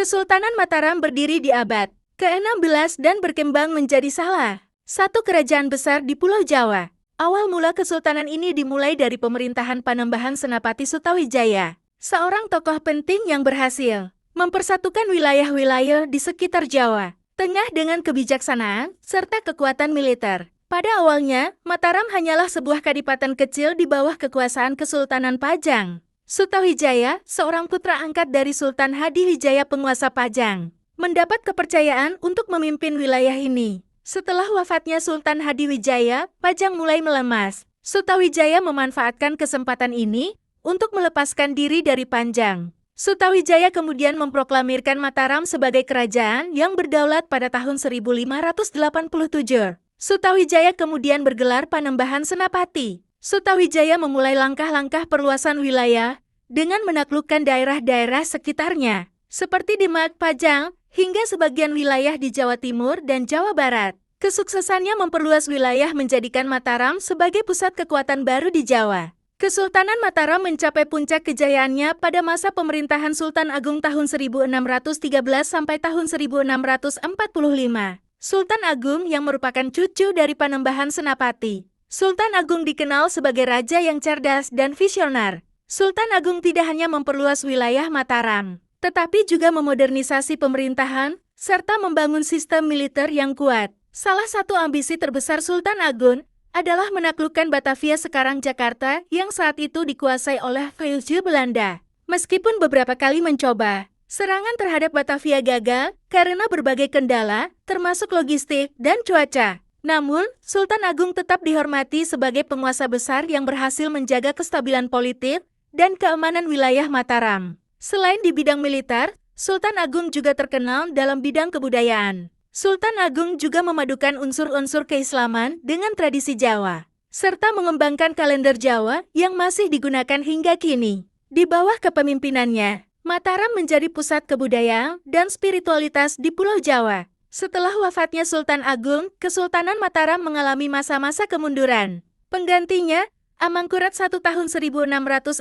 Kesultanan Mataram berdiri di abad ke-16 dan berkembang menjadi salah satu kerajaan besar di Pulau Jawa. Awal mula kesultanan ini dimulai dari pemerintahan Panembahan Senapati Sutawijaya, seorang tokoh penting yang berhasil mempersatukan wilayah-wilayah di sekitar Jawa Tengah dengan kebijaksanaan serta kekuatan militer. Pada awalnya, Mataram hanyalah sebuah kadipaten kecil di bawah kekuasaan Kesultanan Pajang. Sutawijaya, seorang putra angkat dari Sultan Hadiwijaya penguasa Pajang, mendapat kepercayaan untuk memimpin wilayah ini. Setelah wafatnya Sultan Hadiwijaya, Pajang mulai melemas. Sutawijaya memanfaatkan kesempatan ini untuk melepaskan diri dari Pajang. Sutawijaya kemudian memproklamirkan Mataram sebagai kerajaan yang berdaulat pada tahun 1587. Sutawijaya kemudian bergelar Panembahan Senapati. Sutawijaya memulai langkah-langkah perluasan wilayah dengan menaklukkan daerah-daerah sekitarnya, seperti Demak, Pajang, hingga sebagian wilayah di Jawa Timur dan Jawa Barat. Kesuksesannya memperluas wilayah menjadikan Mataram sebagai pusat kekuatan baru di Jawa. Kesultanan Mataram mencapai puncak kejayaannya pada masa pemerintahan Sultan Agung tahun 1613 sampai tahun 1645. Sultan Agung yang merupakan cucu dari Panembahan Senapati. Sultan Agung dikenal sebagai raja yang cerdas dan visioner. Sultan Agung tidak hanya memperluas wilayah Mataram, tetapi juga memodernisasi pemerintahan, serta membangun sistem militer yang kuat. Salah satu ambisi terbesar Sultan Agung adalah menaklukkan Batavia sekarang Jakarta yang saat itu dikuasai oleh VOC Belanda. Meskipun beberapa kali mencoba, serangan terhadap Batavia gagal karena berbagai kendala, termasuk logistik dan cuaca. Namun, Sultan Agung tetap dihormati sebagai penguasa besar yang berhasil menjaga kestabilan politik dan keamanan wilayah Mataram. Selain di bidang militer, Sultan Agung juga terkenal dalam bidang kebudayaan. Sultan Agung juga memadukan unsur-unsur keislaman dengan tradisi Jawa, serta mengembangkan kalender Jawa yang masih digunakan hingga kini. Di bawah kepemimpinannya, Mataram menjadi pusat kebudayaan dan spiritualitas di Pulau Jawa. Setelah wafatnya Sultan Agung, Kesultanan Mataram mengalami masa-masa kemunduran. Penggantinya, Amangkurat I tahun 1646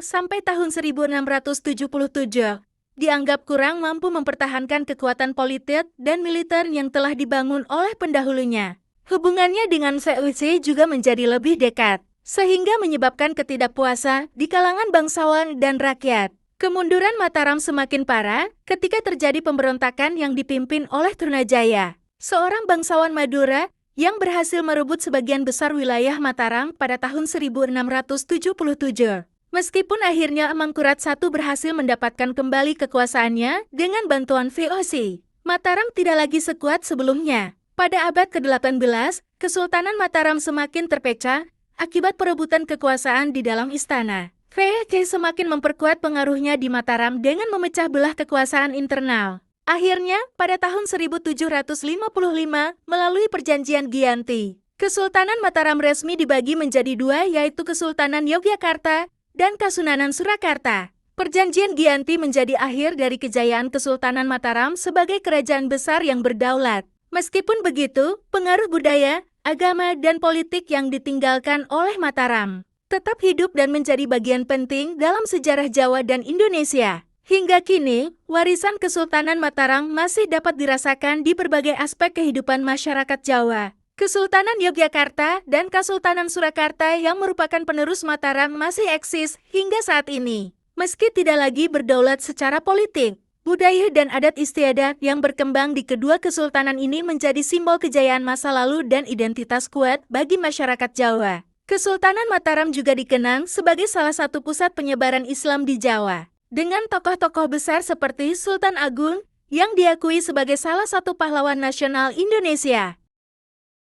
sampai tahun 1677, dianggap kurang mampu mempertahankan kekuatan politik dan militer yang telah dibangun oleh pendahulunya. Hubungannya dengan VOC juga menjadi lebih dekat, sehingga menyebabkan ketidakpuasan di kalangan bangsawan dan rakyat. Kemunduran Mataram semakin parah ketika terjadi pemberontakan yang dipimpin oleh Trunajaya, seorang bangsawan Madura yang berhasil merebut sebagian besar wilayah Mataram pada tahun 1677. Meskipun akhirnya Amangkurat I berhasil mendapatkan kembali kekuasaannya dengan bantuan VOC, Mataram tidak lagi sekuat sebelumnya. Pada abad ke-18, Kesultanan Mataram semakin terpecah akibat perebutan kekuasaan di dalam istana. VOC semakin memperkuat pengaruhnya di Mataram dengan memecah belah kekuasaan internal. Akhirnya, pada tahun 1755 melalui Perjanjian Giyanti, Kesultanan Mataram resmi dibagi menjadi dua, yaitu Kesultanan Yogyakarta dan Kasunanan Surakarta. Perjanjian Giyanti menjadi akhir dari kejayaan Kesultanan Mataram sebagai kerajaan besar yang berdaulat. Meskipun begitu, pengaruh budaya, agama, dan politik yang ditinggalkan oleh Mataram tetap hidup dan menjadi bagian penting dalam sejarah Jawa dan Indonesia. Hingga kini, warisan Kesultanan Mataram masih dapat dirasakan di berbagai aspek kehidupan masyarakat Jawa. Kesultanan Yogyakarta dan Kesultanan Surakarta yang merupakan penerus Mataram masih eksis hingga saat ini. Meski tidak lagi berdaulat secara politik, budaya dan adat istiadat yang berkembang di kedua kesultanan ini menjadi simbol kejayaan masa lalu dan identitas kuat bagi masyarakat Jawa. Kesultanan Mataram juga dikenang sebagai salah satu pusat penyebaran Islam di Jawa, dengan tokoh-tokoh besar seperti Sultan Agung yang diakui sebagai salah satu pahlawan nasional Indonesia.